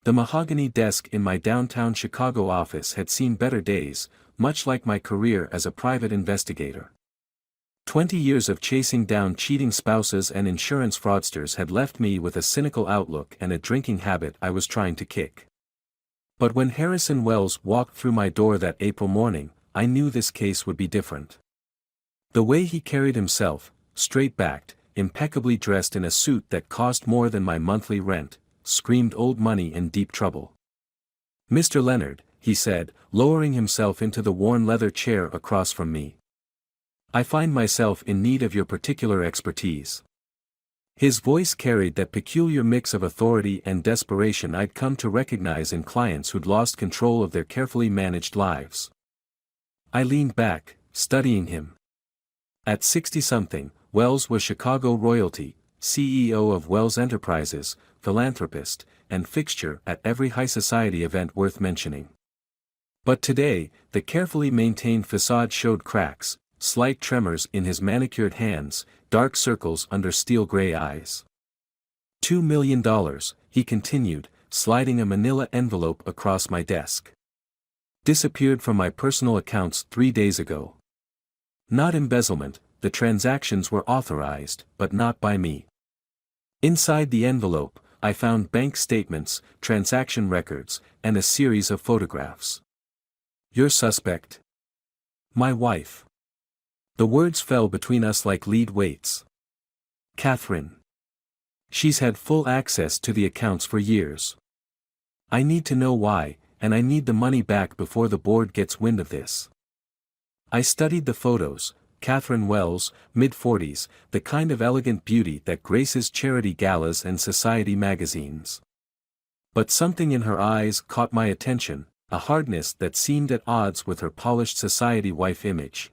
The mahogany desk in my downtown Chicago office had seen better days, much like my career as a private investigator. 20 years of chasing down cheating spouses and insurance fraudsters had left me with a cynical outlook and a drinking habit I was trying to kick. But when Harrison Wells walked through my door that April morning, I knew this case would be different. The way he carried himself, straight-backed, impeccably dressed in a suit that cost more than my monthly rent, screamed old money and deep trouble. "Mr. Leonard," he said, lowering himself into the worn leather chair across from me. "I find myself in need of your particular expertise." His voice carried that peculiar mix of authority and desperation I'd come to recognize in clients who'd lost control of their carefully managed lives. I leaned back, studying him. At 60-something, Wells was Chicago royalty, CEO of Wells Enterprises, philanthropist, and fixture at every high society event worth mentioning. But today, the carefully maintained facade showed cracks, slight tremors in his manicured hands, dark circles under steel-gray eyes. $2 million, he continued, sliding a manila envelope across my desk. "Disappeared from my personal accounts 3 days ago. Not embezzlement, the transactions were authorized, but not by me." Inside the envelope, I found bank statements, transaction records, and a series of photographs. "Your suspect?" "My wife." The words fell between us like lead weights. "Catherine. She's had full access to the accounts for years. I need to know why, and I need the money back before the board gets wind of this." I studied the photos. Catherine Wells, mid-40s, the kind of elegant beauty that graces charity galas and society magazines. But something in her eyes caught my attention, a hardness that seemed at odds with her polished society wife image.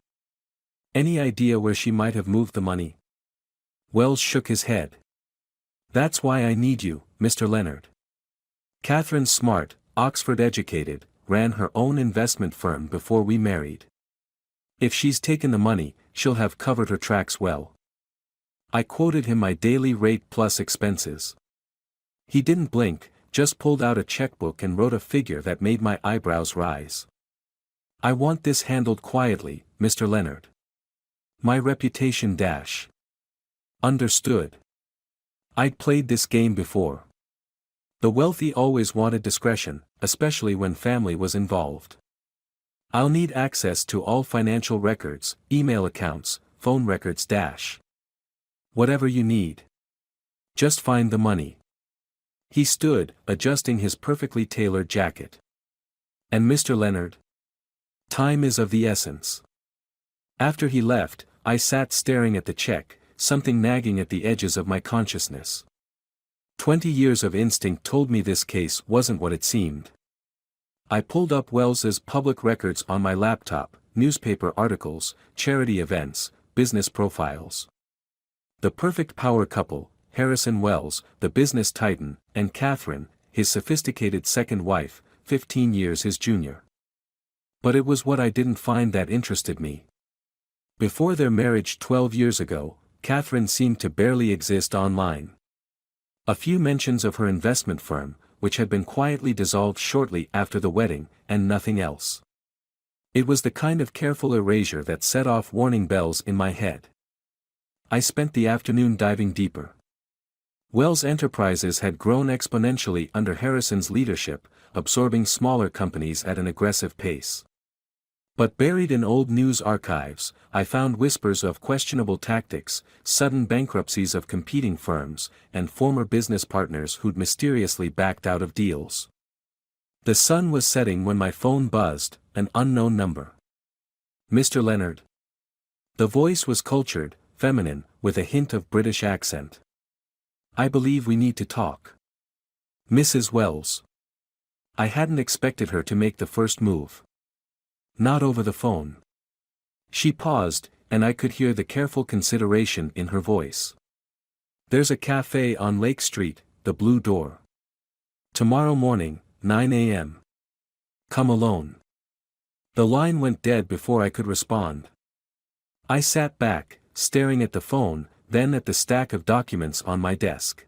"Any idea where she might have moved the money?" Wells shook his head. "That's why I need you, Mr. Leonard. Catherine's smart, Oxford-educated, ran her own investment firm before we married. If she's taken the money, she'll have covered her tracks well." I quoted him my daily rate plus expenses. He didn't blink, just pulled out a checkbook and wrote a figure that made my eyebrows rise. "I want this handled quietly, Mr. Leonard. My reputation dash." "Understood." I'd played this game before. The wealthy always wanted discretion, especially when family was involved. "I'll need access to all financial records, email accounts, phone records dash. Whatever you need. Just find the money." He stood, adjusting his perfectly tailored jacket. "And Mr. Leonard? Time is of the essence." After he left, I sat staring at the check, something nagging at the edges of my consciousness. 20 years of instinct told me this case wasn't what it seemed. I pulled up Wells's public records on my laptop, newspaper articles, charity events, business profiles. The perfect power couple, Harrison Wells, the business titan, and Catherine, his sophisticated second wife, 15 years his junior. But it was what I didn't find that interested me. Before their marriage 12 years ago, Catherine seemed to barely exist online. A few mentions of her investment firm, which had been quietly dissolved shortly after the wedding, and nothing else. It was the kind of careful erasure that set off warning bells in my head. I spent the afternoon diving deeper. Wells Enterprises had grown exponentially under Harrison's leadership, absorbing smaller companies at an aggressive pace. But buried in old news archives, I found whispers of questionable tactics, sudden bankruptcies of competing firms, and former business partners who'd mysteriously backed out of deals. The sun was setting when my phone buzzed, an unknown number. "Mr. Leonard." The voice was cultured, feminine, with a hint of British accent. "I believe we need to talk." "Mrs. Wells." I hadn't expected her to make the first move. "Not over the phone." She paused, and I could hear the careful consideration in her voice. "There's a cafe on Lake Street, the Blue Door. Tomorrow morning, 9 a.m. Come alone." The line went dead before I could respond. I sat back, staring at the phone, then at the stack of documents on my desk.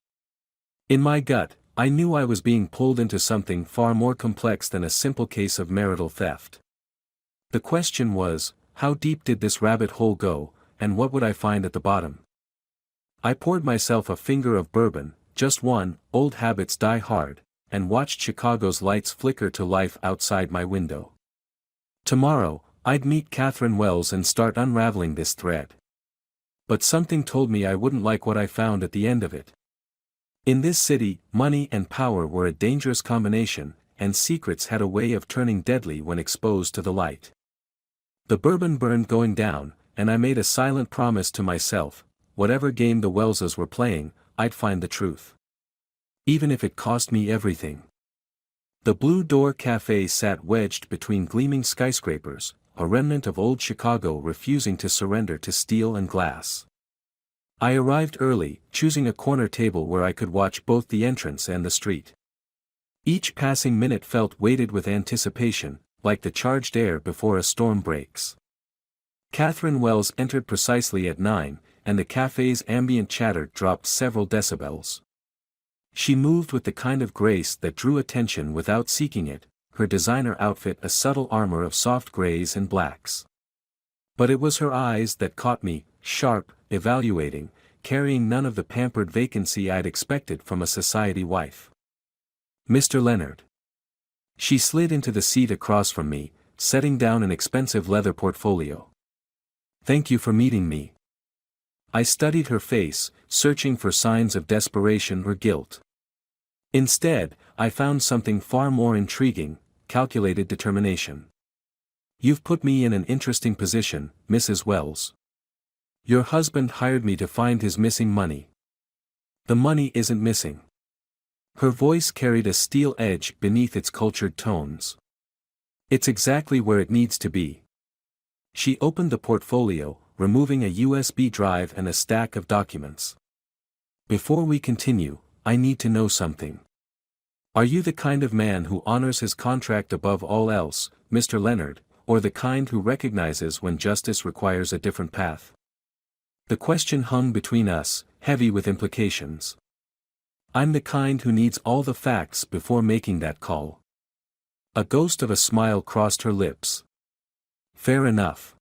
In my gut, I knew I was being pulled into something far more complex than a simple case of marital theft. The question was, how deep did this rabbit hole go, and what would I find at the bottom? I poured myself a finger of bourbon, just one, old habits die hard, and watched Chicago's lights flicker to life outside my window. Tomorrow, I'd meet Catherine Wells and start unraveling this thread. But something told me I wouldn't like what I found at the end of it. In this city, money and power were a dangerous combination, and secrets had a way of turning deadly when exposed to the light. The bourbon burned going down, and I made a silent promise to myself, whatever game the Wellses were playing, I'd find the truth. Even if it cost me everything. The Blue Door Cafe sat wedged between gleaming skyscrapers, a remnant of old Chicago refusing to surrender to steel and glass. I arrived early, choosing a corner table where I could watch both the entrance and the street. Each passing minute felt weighted with anticipation, like the charged air before a storm breaks. Catherine Wells entered precisely at 9, and the cafe's ambient chatter dropped several decibels. She moved with the kind of grace that drew attention without seeking it, her designer outfit a subtle armor of soft grays and blacks. But it was her eyes that caught me, sharp, evaluating, carrying none of the pampered vacancy I'd expected from a society wife. "Mr. Leonard." She slid into the seat across from me, setting down an expensive leather portfolio. "Thank you for meeting me." I studied her face, searching for signs of desperation or guilt. Instead, I found something far more intriguing, calculated determination. "You've put me in an interesting position, Mrs. Wells. Your husband hired me to find his missing money. The money isn't missing." Her voice carried a steel edge beneath its cultured tones. "It's exactly where it needs to be." She opened the portfolio, removing a USB drive and a stack of documents. "Before we continue, I need to know something. Are you the kind of man who honors his contract above all else, Mr. Leonard, or the kind who recognizes when justice requires a different path?" The question hung between us, heavy with implications. "I'm the kind who needs all the facts before making that call." A ghost of a smile crossed her lips. "Fair enough."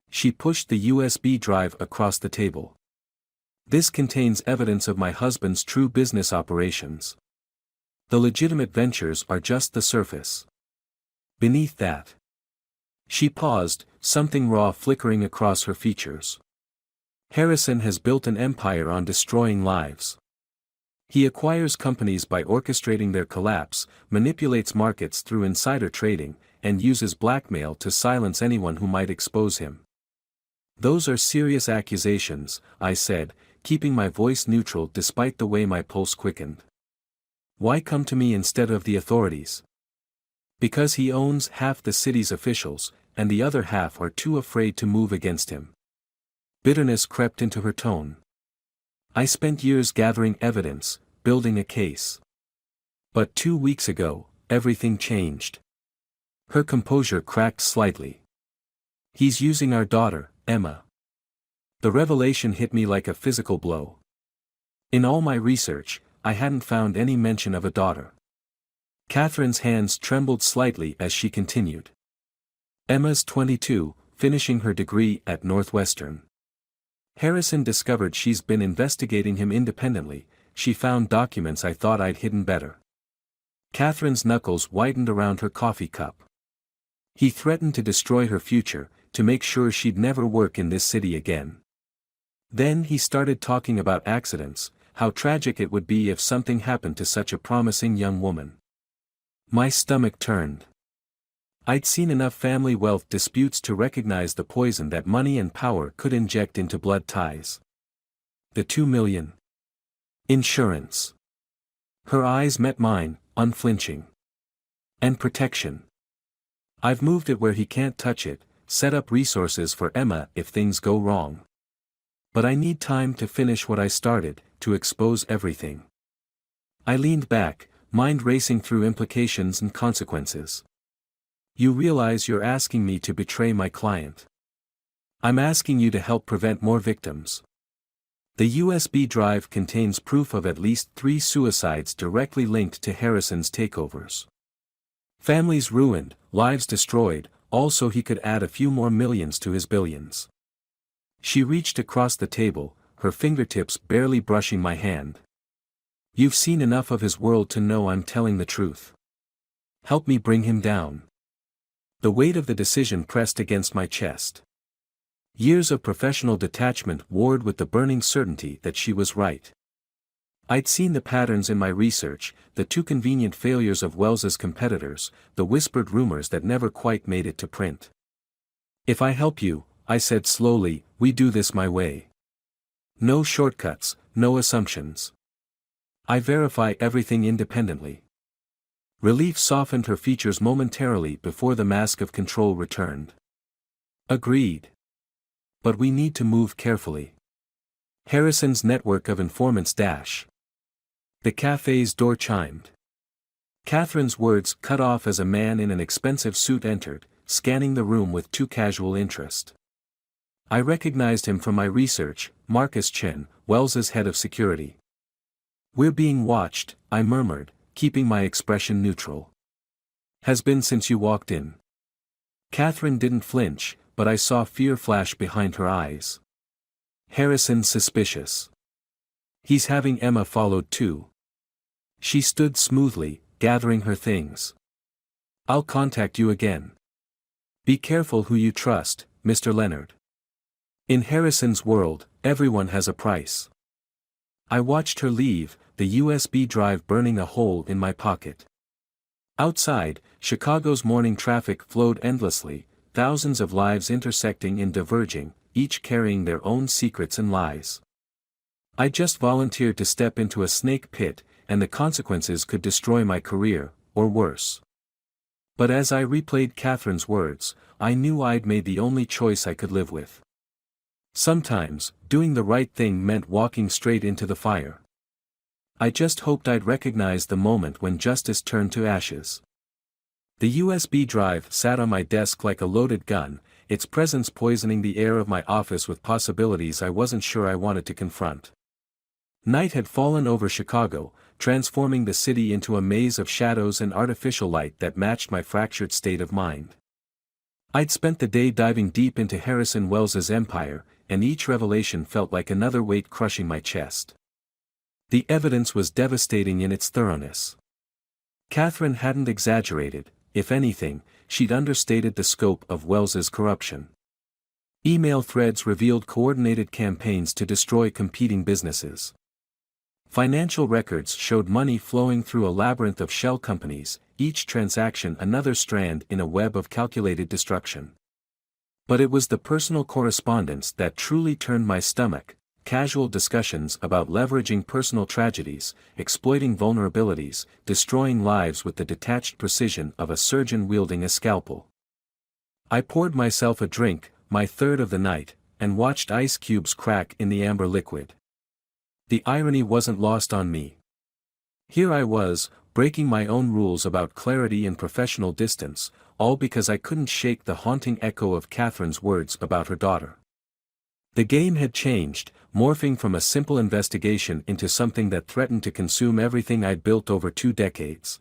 She pushed the USB drive across the table. "This contains evidence of my husband's true business operations. The legitimate ventures are just the surface. Beneath that." She paused, something raw flickering across her features. "Harrison has built an empire on destroying lives. He acquires companies by orchestrating their collapse, manipulates markets through insider trading, and uses blackmail to silence anyone who might expose him." "Those are serious accusations," I said, keeping my voice neutral despite the way my pulse quickened. "Why come to me instead of the authorities?" "Because he owns half the city's officials, and the other half are too afraid to move against him." Bitterness crept into her tone. "I spent years gathering evidence, building a case. But 2 weeks ago, everything changed." Her composure cracked slightly. "He's using our daughter, Emma." The revelation hit me like a physical blow. In all my research, I hadn't found any mention of a daughter. Catherine's hands trembled slightly as she continued. "Emma's 22, finishing her degree at Northwestern. Harrison discovered she's been investigating him independently. She found documents I thought I'd hidden better." Catherine's knuckles whitened around her coffee cup. "He threatened to destroy her future, to make sure she'd never work in this city again. Then he started talking about accidents, how tragic it would be if something happened to such a promising young woman." My stomach turned. I'd seen enough family wealth disputes to recognize the poison that money and power could inject into blood ties. The 2 million. Insurance. Her eyes met mine, unflinching. "And protection. I've moved it where he can't touch it, set up resources for Emma if things go wrong. But I need time to finish what I started, to expose everything." I leaned back, mind racing through implications and consequences. "You realize you're asking me to betray my client. I'm asking you to help prevent more victims." The USB drive contains proof of at least 3 suicides directly linked to Harrison's takeovers. Families ruined, lives destroyed, all so he could add a few more millions to his billions. She reached across the table, her fingertips barely brushing my hand. You've seen enough of his world to know I'm telling the truth. Help me bring him down. The weight of the decision pressed against my chest. Years of professional detachment warred with the burning certainty that she was right. I'd seen the patterns in my research, the too convenient failures of Wells's competitors, the whispered rumors that never quite made it to print. If I help you, I said slowly, we do this my way. No shortcuts, no assumptions. I verify everything independently. Relief softened her features momentarily before the mask of control returned. Agreed. But we need to move carefully. Harrison's network of informants dash. The cafe's door chimed. Catherine's words cut off as a man in an expensive suit entered, scanning the room with too casual interest. I recognized him from my research, Marcus Chen, Wells's head of security. We're being watched, I murmured, keeping my expression neutral. Has been since you walked in. Catherine didn't flinch, but I saw fear flash behind her eyes. Harrison's suspicious. He's having Emma followed too. She stood smoothly, gathering her things. I'll contact you again. Be careful who you trust, Mr. Leonard. In Harrison's world, everyone has a price. I watched her leave, the USB drive burning a hole in my pocket. Outside, Chicago's morning traffic flowed endlessly, thousands of lives intersecting and diverging, each carrying their own secrets and lies. I just volunteered to step into a snake pit, and the consequences could destroy my career, or worse. But as I replayed Catherine's words, I knew I'd made the only choice I could live with. Sometimes, doing the right thing meant walking straight into the fire. I just hoped I'd recognize the moment when justice turned to ashes. The USB drive sat on my desk like a loaded gun, its presence poisoning the air of my office with possibilities I wasn't sure I wanted to confront. Night had fallen over Chicago, transforming the city into a maze of shadows and artificial light that matched my fractured state of mind. I'd spent the day diving deep into Harrison Wells's empire, and each revelation felt like another weight crushing my chest. The evidence was devastating in its thoroughness. Catherine hadn't exaggerated, if anything, she'd understated the scope of Wells's corruption. Email threads revealed coordinated campaigns to destroy competing businesses. Financial records showed money flowing through a labyrinth of shell companies, each transaction another strand in a web of calculated destruction. But it was the personal correspondence that truly turned my stomach, casual discussions about leveraging personal tragedies, exploiting vulnerabilities, destroying lives with the detached precision of a surgeon wielding a scalpel. I poured myself a drink, my third of the night, and watched ice cubes crack in the amber liquid. The irony wasn't lost on me. Here I was, breaking my own rules about clarity and professional distance, all because I couldn't shake the haunting echo of Catherine's words about her daughter. The game had changed, morphing from a simple investigation into something that threatened to consume everything I'd built over 2 decades.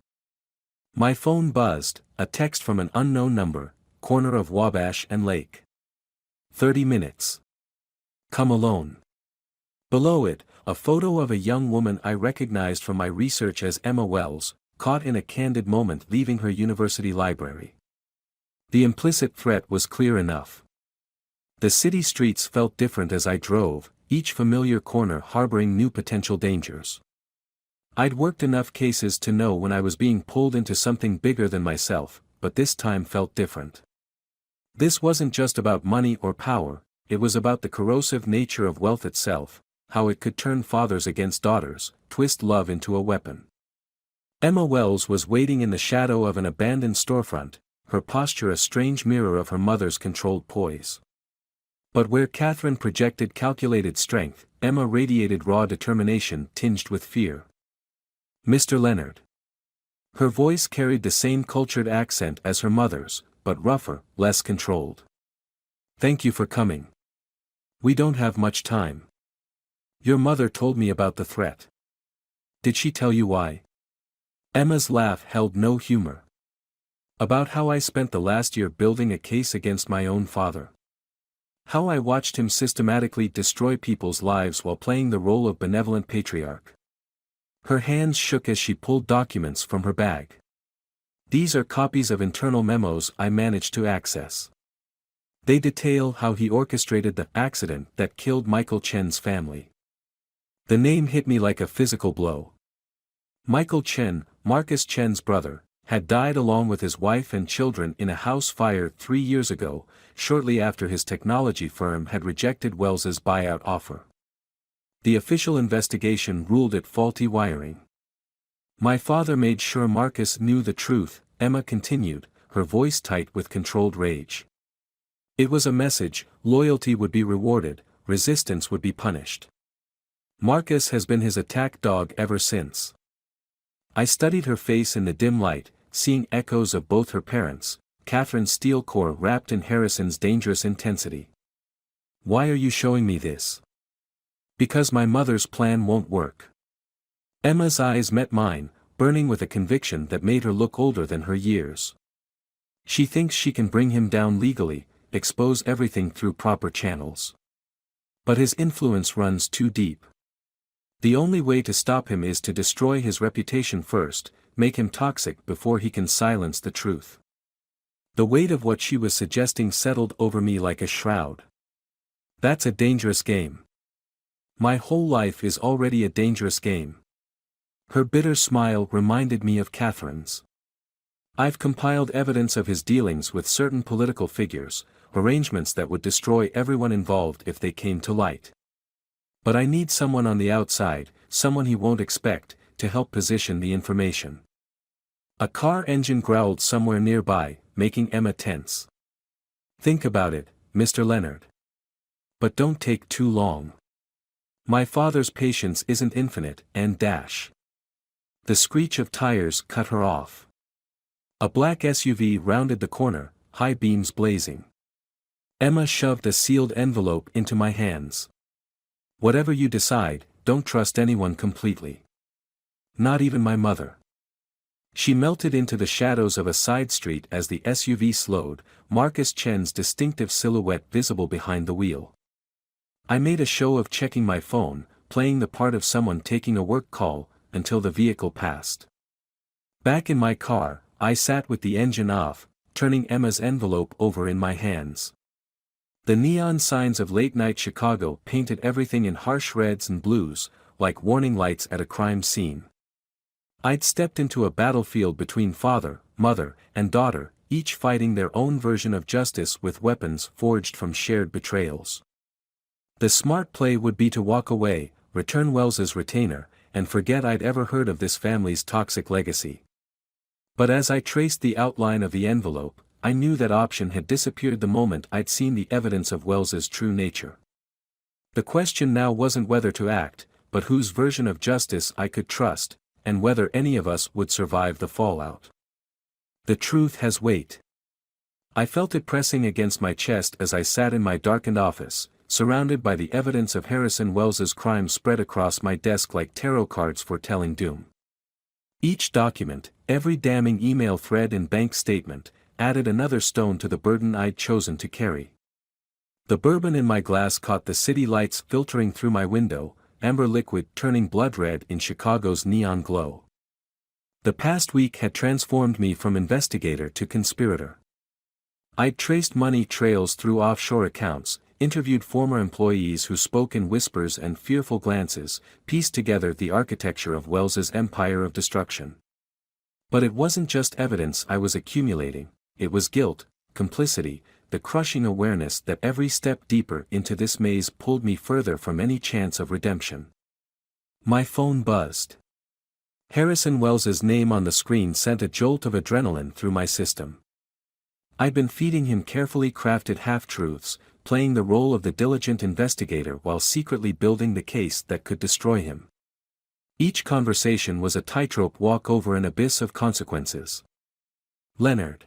My phone buzzed, a text from an unknown number, corner of Wabash and Lake. 30 minutes. Come alone. Below it, a photo of a young woman I recognized from my research as Emma Wells, caught in a candid moment leaving her university library. The implicit threat was clear enough. The city streets felt different as I drove, each familiar corner harboring new potential dangers. I'd worked enough cases to know when I was being pulled into something bigger than myself, but this time felt different. This wasn't just about money or power, it was about the corrosive nature of wealth itself, how it could turn fathers against daughters, twist love into a weapon. Emma Wells was waiting in the shadow of an abandoned storefront, her posture a strange mirror of her mother's controlled poise. But where Catherine projected calculated strength, Emma radiated raw determination tinged with fear. Mr. Leonard. Her voice carried the same cultured accent as her mother's, but rougher, less controlled. Thank you for coming. We don't have much time. Your mother told me about the threat. Did she tell you why? Emma's laugh held no humor. About how I spent the last year building a case against my own father. How I watched him systematically destroy people's lives while playing the role of benevolent patriarch. Her hands shook as she pulled documents from her bag. These are copies of internal memos I managed to access. They detail how he orchestrated the accident that killed Michael Chen's family. The name hit me like a physical blow. Michael Chen, Marcus Chen's brother, had died along with his wife and children in a house fire 3 years ago, shortly after his technology firm had rejected Wells's buyout offer. The official investigation ruled it faulty wiring. My father made sure Marcus knew the truth, Emma continued, her voice tight with controlled rage. It was a message: loyalty would be rewarded, resistance would be punished. Marcus has been his attack dog ever since. I studied her face in the dim light, seeing echoes of both her parents, Catherine's steel core wrapped in Harrison's dangerous intensity. Why are you showing me this? Because my mother's plan won't work. Emma's eyes met mine, burning with a conviction that made her look older than her years. She thinks she can bring him down legally, expose everything through proper channels. But his influence runs too deep. The only way to stop him is to destroy his reputation first, make him toxic before he can silence the truth. The weight of what she was suggesting settled over me like a shroud. That's a dangerous game. My whole life is already a dangerous game. Her bitter smile reminded me of Catherine's. I've compiled evidence of his dealings with certain political figures, arrangements that would destroy everyone involved if they came to light. But I need someone on the outside, someone he won't expect, to help position the information. A car engine growled somewhere nearby, making Emma tense. Think about it, Mr. Leonard. But don't take too long. My father's patience isn't infinite, and dash. The screech of tires cut her off. A black SUV rounded the corner, high beams blazing. Emma shoved a sealed envelope into my hands. Whatever you decide, don't trust anyone completely. Not even my mother. She melted into the shadows of a side street as the SUV slowed, Marcus Chen's distinctive silhouette visible behind the wheel. I made a show of checking my phone, playing the part of someone taking a work call, until the vehicle passed. Back in my car, I sat with the engine off, turning Emma's envelope over in my hands. The neon signs of late-night Chicago painted everything in harsh reds and blues, like warning lights at a crime scene. I'd stepped into a battlefield between father, mother, and daughter, each fighting their own version of justice with weapons forged from shared betrayals. The smart play would be to walk away, return Wells's retainer, and forget I'd ever heard of this family's toxic legacy. But as I traced the outline of the envelope, I knew that option had disappeared the moment I'd seen the evidence of Wells's true nature. The question now wasn't whether to act, but whose version of justice I could trust, and whether any of us would survive the fallout. The truth has weight. I felt it pressing against my chest as I sat in my darkened office, surrounded by the evidence of Harrison Wells's crime spread across my desk like tarot cards foretelling doom. Each document, every damning email thread and bank statement, added another stone to the burden I'd chosen to carry. The bourbon in my glass caught the city lights filtering through my window, amber liquid turning blood red in Chicago's neon glow. The past week had transformed me from investigator to conspirator. I'd traced money trails through offshore accounts, interviewed former employees who spoke in whispers and fearful glances, pieced together the architecture of Wells's empire of destruction. But it wasn't just evidence I was accumulating, it was guilt, complicity, the crushing awareness that every step deeper into this maze pulled me further from any chance of redemption. My phone buzzed. Harrison Wells's name on the screen sent a jolt of adrenaline through my system. I'd been feeding him carefully crafted half-truths, playing the role of the diligent investigator while secretly building the case that could destroy him. Each conversation was a tightrope walk over an abyss of consequences. Leonard.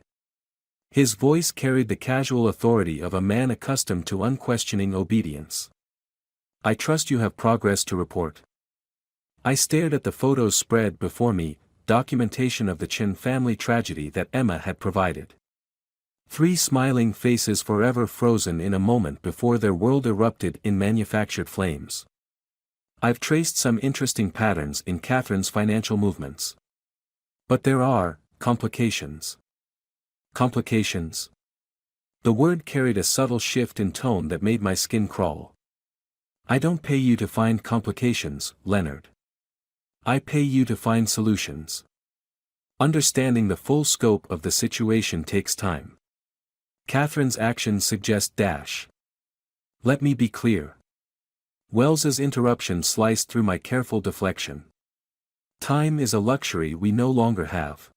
His voice carried the casual authority of a man accustomed to unquestioning obedience. I trust you have progress to report. I stared at the photos spread before me, documentation of the Chen family tragedy that Emma had provided. 3 smiling faces forever frozen in a moment before their world erupted in manufactured flames. I've traced some interesting patterns in Catherine's financial movements. But there are complications. Complications? The word carried a subtle shift in tone that made my skin crawl. I don't pay you to find complications, Leonard. I pay you to find solutions. Understanding the full scope of the situation takes time. Catherine's actions suggest dash. Let me be clear. Wells's interruption sliced through my careful deflection. Time is a luxury we no longer have.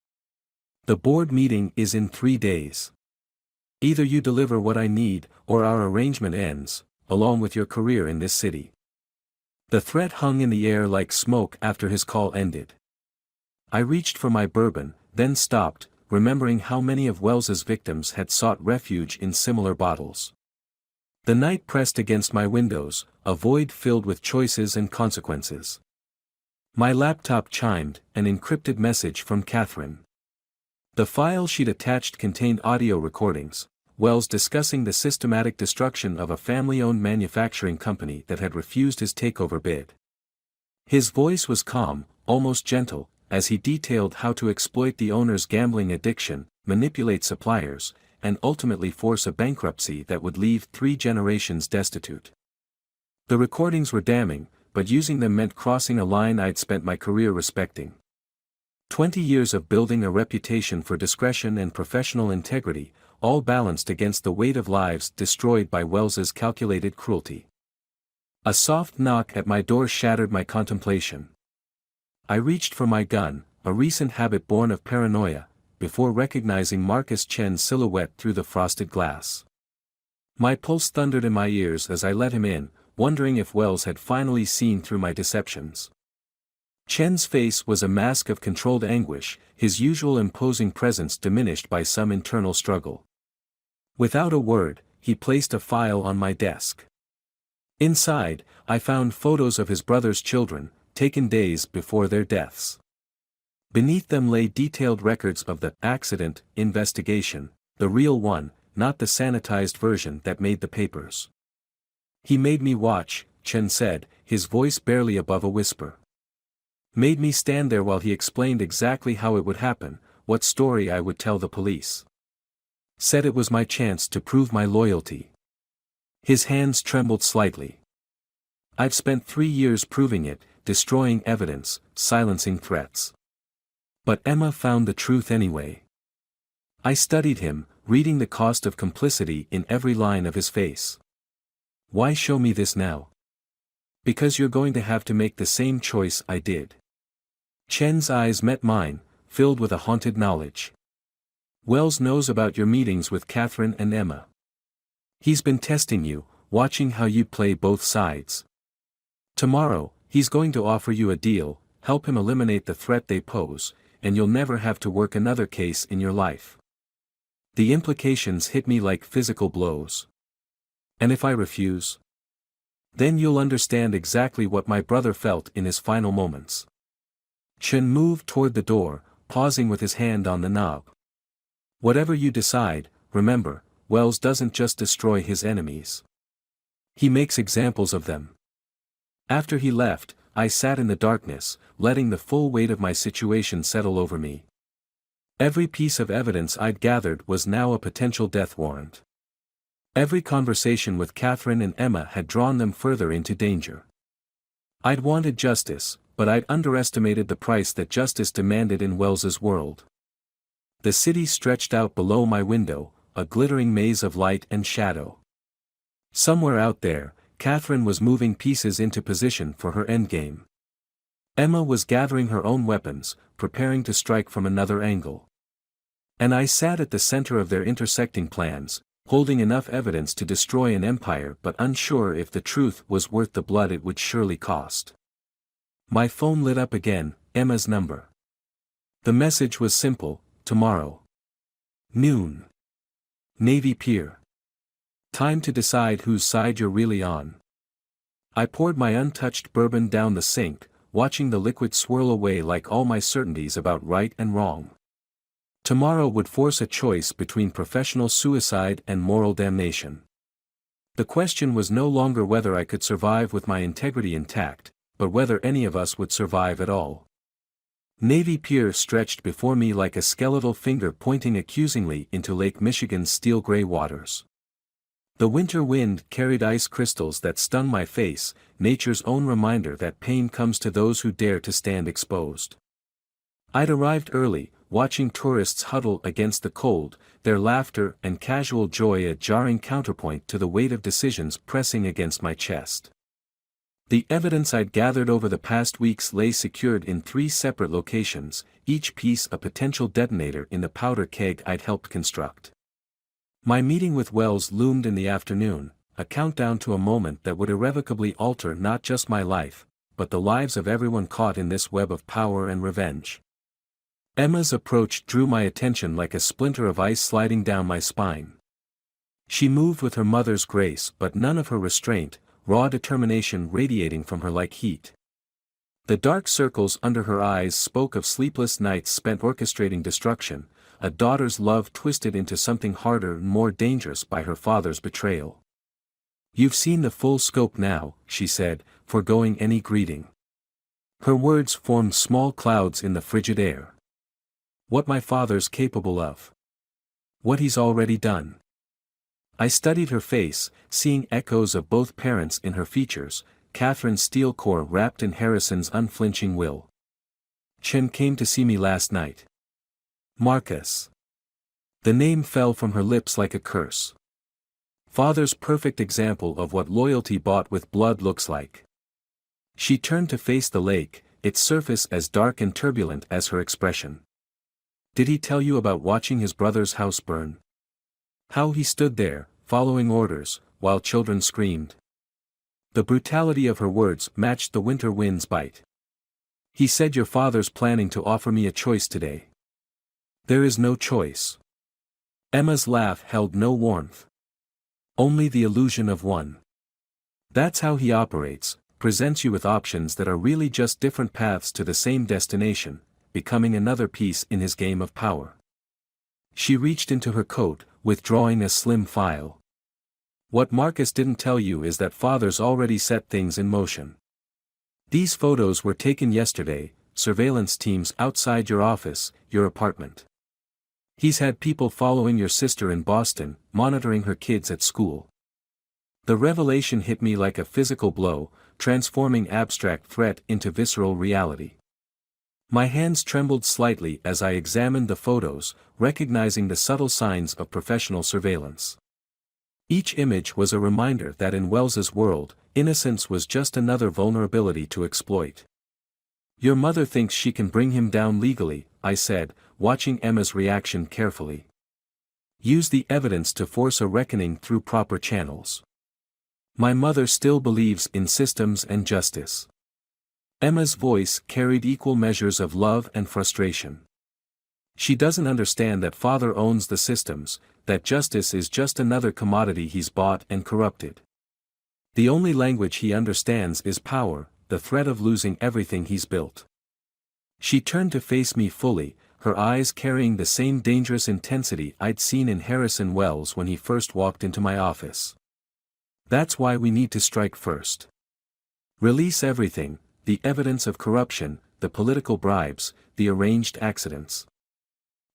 The board meeting is in 3 days. Either you deliver what I need, or our arrangement ends, along with your career in this city. The threat hung in the air like smoke after his call ended. I reached for my bourbon, then stopped, remembering how many of Wells's victims had sought refuge in similar bottles. The night pressed against my windows, a void filled with choices and consequences. My laptop chimed, an encrypted message from Catherine. The file she'd attached contained audio recordings, Wells discussing the systematic destruction of a family-owned manufacturing company that had refused his takeover bid. His voice was calm, almost gentle, as he detailed how to exploit the owner's gambling addiction, manipulate suppliers, and ultimately force a bankruptcy that would leave 3 generations destitute. The recordings were damning, but using them meant crossing a line I'd spent my career respecting. 20 years of building a reputation for discretion and professional integrity, all balanced against the weight of lives destroyed by Wells's calculated cruelty. A soft knock at my door shattered my contemplation. I reached for my gun, a recent habit born of paranoia, before recognizing Marcus Chen's silhouette through the frosted glass. My pulse thundered in my ears as I let him in, wondering if Wells had finally seen through my deceptions. Chen's face was a mask of controlled anguish, his usual imposing presence diminished by some internal struggle. Without a word, he placed a file on my desk. Inside, I found photos of his brother's children, taken days before their deaths. Beneath them lay detailed records of the accident investigation, the real one, not the sanitized version that made the papers. He made me watch, Chen said, his voice barely above a whisper. Made me stand there while he explained exactly how it would happen, what story I would tell the police. Said it was my chance to prove my loyalty. His hands trembled slightly. I've spent 3 years proving it, destroying evidence, silencing threats. But Emma found the truth anyway. I studied him, reading the cost of complicity in every line of his face. Why show me this now? Because you're going to have to make the same choice I did. Chen's eyes met mine, filled with a haunted knowledge. Wells knows about your meetings with Catherine and Emma. He's been testing you, watching how you play both sides. Tomorrow, he's going to offer you a deal, help him eliminate the threat they pose, and you'll never have to work another case in your life. The implications hit me like physical blows. And if I refuse? Then you'll understand exactly what my brother felt in his final moments. Chen moved toward the door, pausing with his hand on the knob. Whatever you decide, remember, Wells doesn't just destroy his enemies. He makes examples of them. After he left, I sat in the darkness, letting the full weight of my situation settle over me. Every piece of evidence I'd gathered was now a potential death warrant. Every conversation with Catherine and Emma had drawn them further into danger. I'd wanted justice, but I'd underestimated the price that justice demanded in Wells's world. The city stretched out below my window, a glittering maze of light and shadow. Somewhere out there, Catherine was moving pieces into position for her endgame. Emma was gathering her own weapons, preparing to strike from another angle. And I sat at the center of their intersecting plans, holding enough evidence to destroy an empire but unsure if the truth was worth the blood it would surely cost. My phone lit up again, Emma's number. The message was simple: tomorrow. Noon. Navy Pier. Time to decide whose side you're really on. I poured my untouched bourbon down the sink, watching the liquid swirl away like all my certainties about right and wrong. Tomorrow would force a choice between professional suicide and moral damnation. The question was no longer whether I could survive with my integrity intact, but whether any of us would survive at all. Navy Pier stretched before me like a skeletal finger pointing accusingly into Lake Michigan's steel-gray waters. The winter wind carried ice crystals that stung my face, nature's own reminder that pain comes to those who dare to stand exposed. I'd arrived early, watching tourists huddle against the cold, their laughter and casual joy a jarring counterpoint to the weight of decisions pressing against my chest. The evidence I'd gathered over the past weeks lay secured in 3 separate locations, each piece a potential detonator in the powder keg I'd helped construct. My meeting with Wells loomed in the afternoon, a countdown to a moment that would irrevocably alter not just my life, but the lives of everyone caught in this web of power and revenge. Emma's approach drew my attention like a splinter of ice sliding down my spine. She moved with her mother's grace but none of her restraint, raw determination radiating from her like heat. The dark circles under her eyes spoke of sleepless nights spent orchestrating destruction, a daughter's love twisted into something harder and more dangerous by her father's betrayal. "You've seen the full scope now," she said, foregoing any greeting. Her words formed small clouds in the frigid air. "What my father's capable of. What he's already done." I studied her face, seeing echoes of both parents in her features, Catherine's steel core wrapped in Harrison's unflinching will. "Chen came to see me last night." Marcus. The name fell from her lips like a curse. Father's perfect example of what loyalty bought with blood looks like. She turned to face the lake, its surface as dark and turbulent as her expression. "Did he tell you about watching his brother's house burn? How he stood there, following orders, while children screamed?" The brutality of her words matched the winter wind's bite. "He said your father's planning to offer me a choice today." "There is no choice." Emma's laugh held no warmth. "Only the illusion of one. That's how he operates, presents you with options that are really just different paths to the same destination, becoming another piece in his game of power." She reached into her coat, withdrawing a slim file. "What Marcus didn't tell you is that father's already set things in motion. These photos were taken yesterday, surveillance teams outside your office, your apartment. He's had people following your sister in Boston, monitoring her kids at school." The revelation hit me like a physical blow, transforming abstract threat into visceral reality. My hands trembled slightly as I examined the photos, recognizing the subtle signs of professional surveillance. Each image was a reminder that in Wells's world, innocence was just another vulnerability to exploit. "Your mother thinks she can bring him down legally," I said, watching Emma's reaction carefully. "Use the evidence to force a reckoning through proper channels." "My mother still believes in systems and justice." Emma's voice carried equal measures of love and frustration. "She doesn't understand that father owns the systems, that justice is just another commodity he's bought and corrupted. The only language he understands is power, the threat of losing everything he's built." She turned to face me fully, her eyes carrying the same dangerous intensity I'd seen in Harrison Wells when he first walked into my office. "That's why we need to strike first. Release everything, the evidence of corruption, the political bribes, the arranged accidents.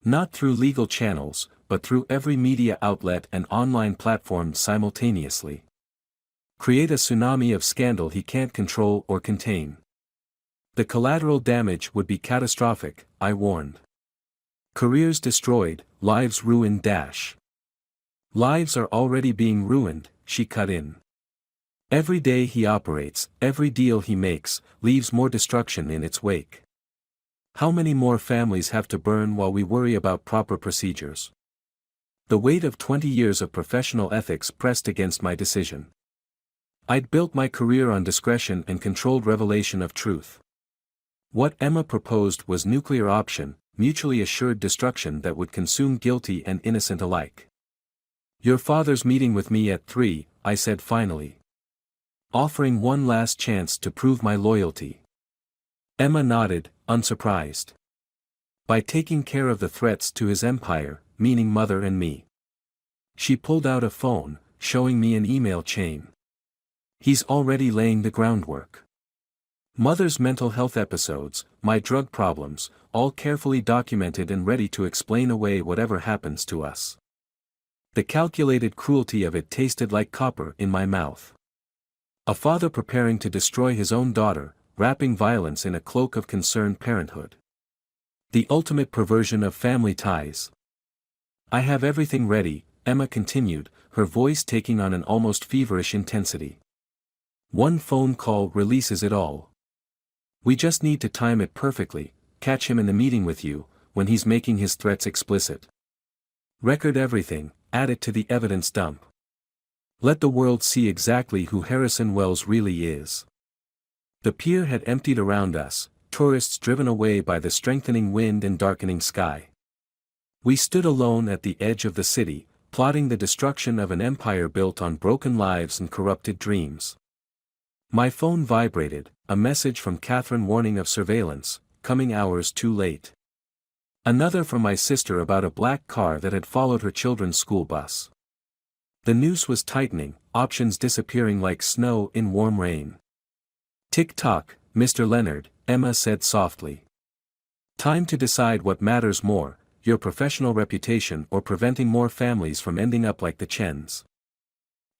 Not through legal channels, but through every media outlet and online platform simultaneously. Create a tsunami of scandal he can't control or contain. The collateral damage would be catastrophic," I warned. "Careers destroyed, lives ruined. Lives are already being ruined," she cut in. "Every day he operates, every deal he makes, leaves more destruction in its wake. How many more families have to burn while we worry about proper procedures?" The weight of 20 years of professional ethics pressed against my decision. I'd built my career on discretion and controlled revelation of truth. What Emma proposed was nuclear option, mutually assured destruction that would consume guilty and innocent alike. "Your father's meeting with me at 3, I said finally. offering one last chance to prove my loyalty. Emma nodded, unsurprised. By taking care of the threats to his empire, meaning Mother and me. She pulled out a phone, showing me an email chain. He's already laying the groundwork. Mother's mental health episodes, my drug problems, all carefully documented and ready to explain away whatever happens to us. The calculated cruelty of it tasted like copper in my mouth. A father preparing to destroy his own daughter, wrapping violence in a cloak of concerned parenthood. The ultimate perversion of family ties. I have everything ready, Emma continued, her voice taking on an almost feverish intensity. One phone call releases it all. We just need to time it perfectly, catch him in the meeting with you, when he's making his threats explicit. Record everything, add it to the evidence dump. Let the world see exactly who Harrison Wells really is. The pier had emptied around us, tourists driven away by the strengthening wind and darkening sky. We stood alone at the edge of the city, plotting the destruction of an empire built on broken lives and corrupted dreams. My phone vibrated, a message from Catherine warning of surveillance, coming hours too late. Another from my sister about a black car that had followed her children's school bus. The noose was tightening, options disappearing like snow in warm rain. Tick-tock, Mr. Leonard, Emma said softly. Time to decide what matters more, your professional reputation or preventing more families from ending up like the Chens.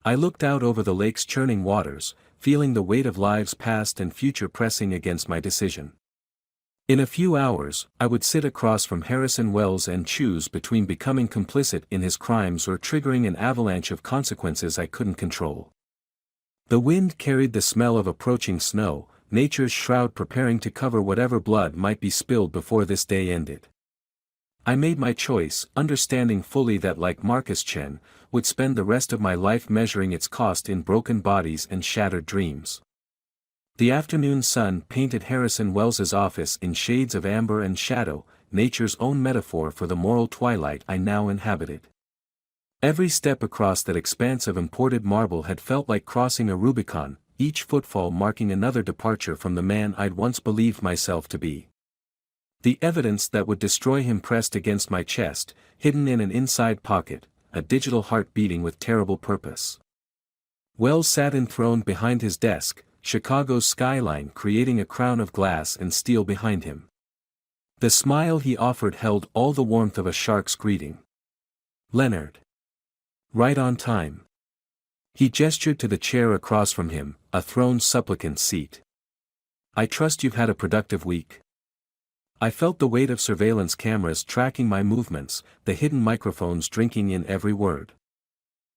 I looked out over the lake's churning waters, feeling the weight of lives past and future pressing against my decision. In a few hours, I would sit across from Harrison Wells and choose between becoming complicit in his crimes or triggering an avalanche of consequences I couldn't control. The wind carried the smell of approaching snow, nature's shroud preparing to cover whatever blood might be spilled before this day ended. I made my choice, understanding fully that like Marcus Chen, would spend the rest of my life measuring its cost in broken bodies and shattered dreams. The afternoon sun painted Harrison Wells's office in shades of amber and shadow, nature's own metaphor for the moral twilight I now inhabited. Every step across that expanse of imported marble had felt like crossing a Rubicon, each footfall marking another departure from the man I'd once believed myself to be. The evidence that would destroy him pressed against my chest, hidden in an inside pocket, a digital heart beating with terrible purpose. Wells sat enthroned behind his desk, Chicago's skyline creating a crown of glass and steel behind him. The smile he offered held all the warmth of a shark's greeting. Leonard. Right on time. He gestured to the chair across from him, a throned supplicant's seat. I trust you've had a productive week. I felt the weight of surveillance cameras tracking my movements, the hidden microphones drinking in every word.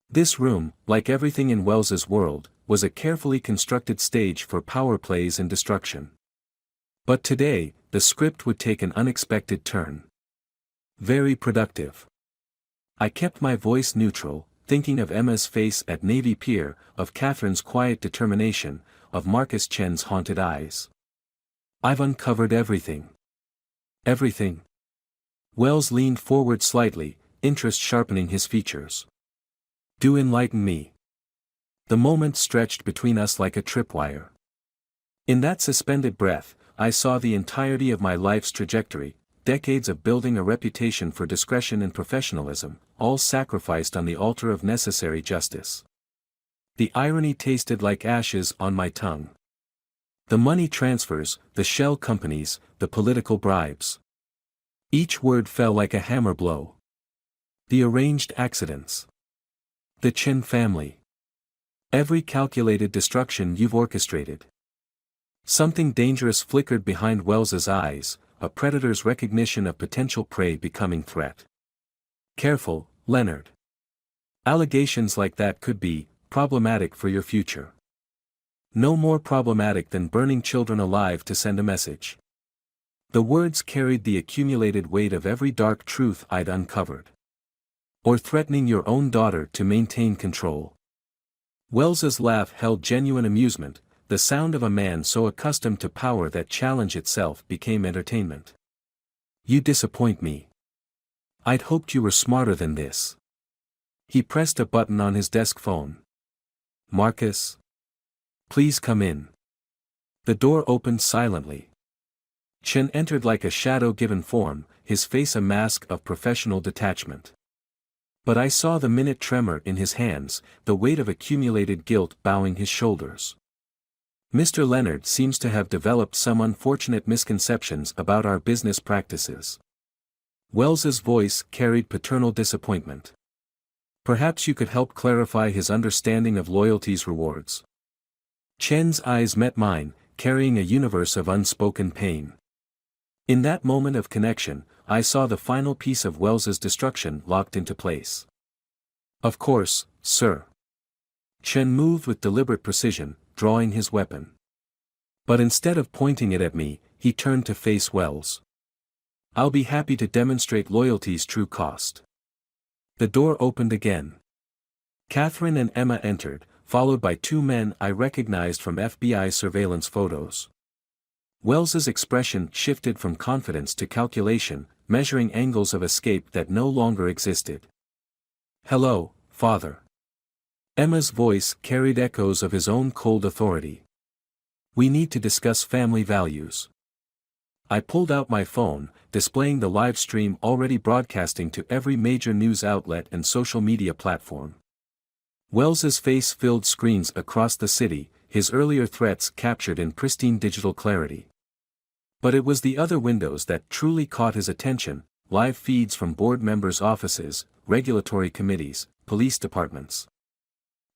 This room, like everything in Wells's world, was a carefully constructed stage for power plays and destruction. But today, the script would take an unexpected turn. Very productive. I kept my voice neutral, thinking of Emma's face at Navy Pier, of Catherine's quiet determination, of Marcus Chen's haunted eyes. I've uncovered everything. Everything. Wells leaned forward slightly, interest sharpening his features. Do enlighten me. The moment stretched between us like a tripwire. In that suspended breath, I saw the entirety of my life's trajectory, decades of building a reputation for discretion and professionalism, all sacrificed on the altar of necessary justice. The irony tasted like ashes on my tongue. The money transfers, the shell companies, the political bribes. Each word fell like a hammer blow. The arranged accidents. The Chen family. Every calculated destruction you've orchestrated. Something dangerous flickered behind Wells's eyes, a predator's recognition of potential prey becoming threat. Careful, Leonard. Allegations like that could be problematic for your future. No more problematic than burning children alive to send a message. The words carried the accumulated weight of every dark truth I'd uncovered. Or threatening your own daughter to maintain control. Wells's laugh held genuine amusement, the sound of a man so accustomed to power that challenge itself became entertainment. You disappoint me. I'd hoped you were smarter than this. He pressed a button on his desk phone. Marcus? Please come in. The door opened silently. Chen entered like a shadow-given form, his face a mask of professional detachment. But I saw the minute tremor in his hands, the weight of accumulated guilt bowing his shoulders. Mr. Leonard seems to have developed some unfortunate misconceptions about our business practices. Wells's voice carried paternal disappointment. Perhaps you could help clarify his understanding of loyalty's rewards. Chen's eyes met mine, carrying a universe of unspoken pain. In that moment of connection, I saw the final piece of Wells's destruction locked into place. Of course, sir. Chen moved with deliberate precision, drawing his weapon. But instead of pointing it at me, he turned to face Wells. I'll be happy to demonstrate loyalty's true cost. The door opened again. Catherine and Emma entered, followed by two men I recognized from FBI surveillance photos. Wells's expression shifted from confidence to calculation, measuring angles of escape that no longer existed. Hello, father. Emma's voice carried echoes of his own cold authority. We need to discuss family values. I pulled out my phone, displaying the live stream already broadcasting to every major news outlet and social media platform. Wells's face filled screens across the city, his earlier threats captured in pristine digital clarity. But it was the other windows that truly caught his attention, live feeds from board members' offices, regulatory committees, police departments.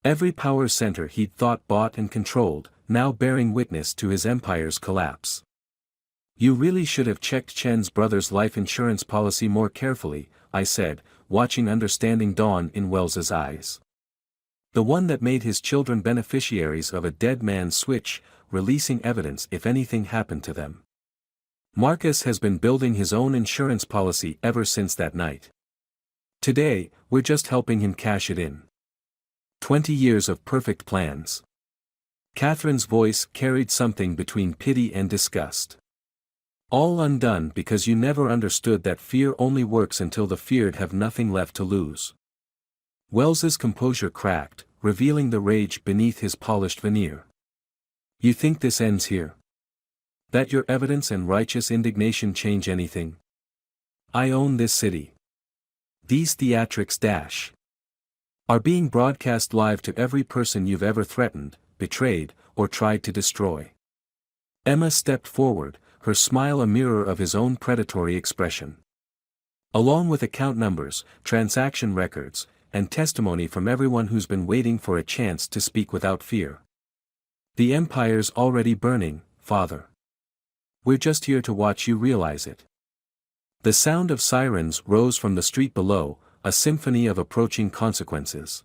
Every power center he'd thought bought and controlled, now bearing witness to his empire's collapse. You really should have checked Chen's brother's life insurance policy more carefully, I said, watching understanding dawn in Wells's eyes. The one that made his children beneficiaries of a dead man's switch, releasing evidence if anything happened to them. Marcus has been building his own insurance policy ever since that night. Today, we're just helping him cash it in. 20 years of perfect plans. Catherine's voice carried something between pity and disgust. All undone because you never understood that fear only works until the feared have nothing left to lose. Wells's composure cracked, revealing the rage beneath his polished veneer. You think this ends here? That your evidence and righteous indignation change anything? I own this city. These theatrics are being broadcast live to every person you've ever threatened, betrayed, or tried to destroy. Emma stepped forward, her smile a mirror of his own predatory expression. Along with account numbers, transaction records, and testimony from everyone who's been waiting for a chance to speak without fear. The empire's already burning, father. We're just here to watch you realize it. The sound of sirens rose from the street below, a symphony of approaching consequences.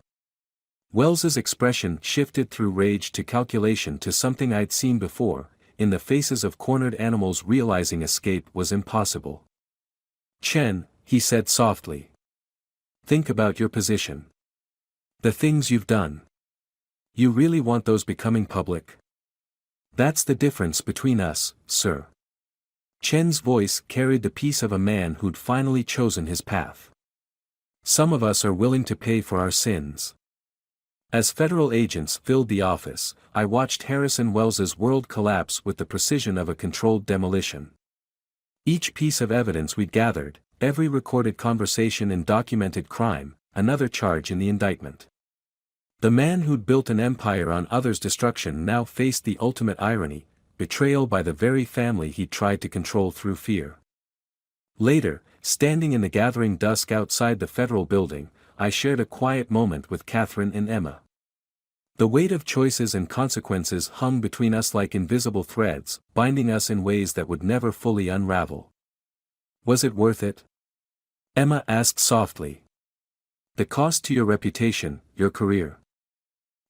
Wells's expression shifted through rage to calculation to something I'd seen before, in the faces of cornered animals realizing escape was impossible. Chen, he said softly. Think about your position. The things you've done. You really want those becoming public? That's the difference between us, sir. Chen's voice carried the peace of a man who'd finally chosen his path. Some of us are willing to pay for our sins. As federal agents filled the office, I watched Harrison Wells's world collapse with the precision of a controlled demolition. Each piece of evidence we'd gathered, every recorded conversation and documented crime, another charge in the indictment. The man who'd built an empire on others' destruction now faced the ultimate irony, betrayal by the very family he'd tried to control through fear. Later, standing in the gathering dusk outside the federal building, I shared a quiet moment with Catherine and Emma. The weight of choices and consequences hung between us like invisible threads, binding us in ways that would never fully unravel. Was it worth it? Emma asked softly. The cost to your reputation, your career.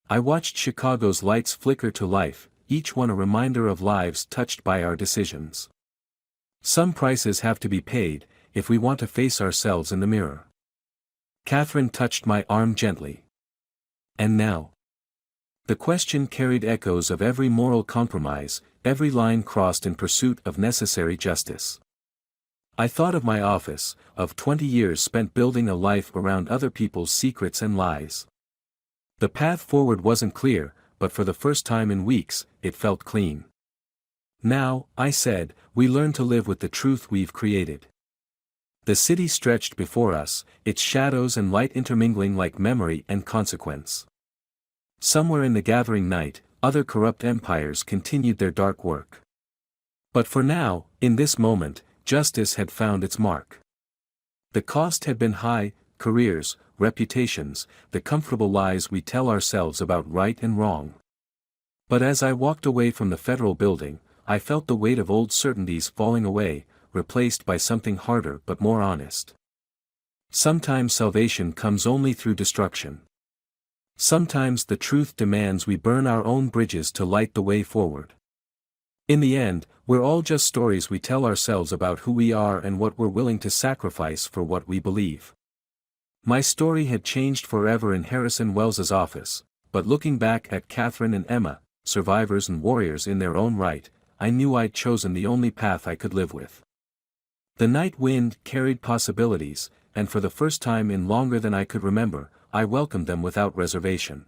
I watched Chicago's lights flicker to life, each one a reminder of lives touched by our decisions. Some prices have to be paid, if we want to face ourselves in the mirror. Catherine touched my arm gently. And now? The question carried echoes of every moral compromise, every line crossed in pursuit of necessary justice. I thought of my office, of 20 years spent building a life around other people's secrets and lies. The path forward wasn't clear, but for the first time in weeks, it felt clean. Now, I said, we learn to live with the truth we've created. The city stretched before us, its shadows and light intermingling like memory and consequence. Somewhere in the gathering night, other corrupt empires continued their dark work. But for now, in this moment, justice had found its mark. The cost had been high: careers, reputations, the comfortable lies we tell ourselves about right and wrong. But as I walked away from the federal building, I felt the weight of old certainties falling away, replaced by something harder but more honest. Sometimes salvation comes only through destruction. Sometimes the truth demands we burn our own bridges to light the way forward. In the end, we're all just stories we tell ourselves about who we are and what we're willing to sacrifice for what we believe. My story had changed forever in Harrison Wells's office, but looking back at Catherine and Emma, survivors and warriors in their own right, I knew I'd chosen the only path I could live with. The night wind carried possibilities, and for the first time in longer than I could remember, I welcomed them without reservation.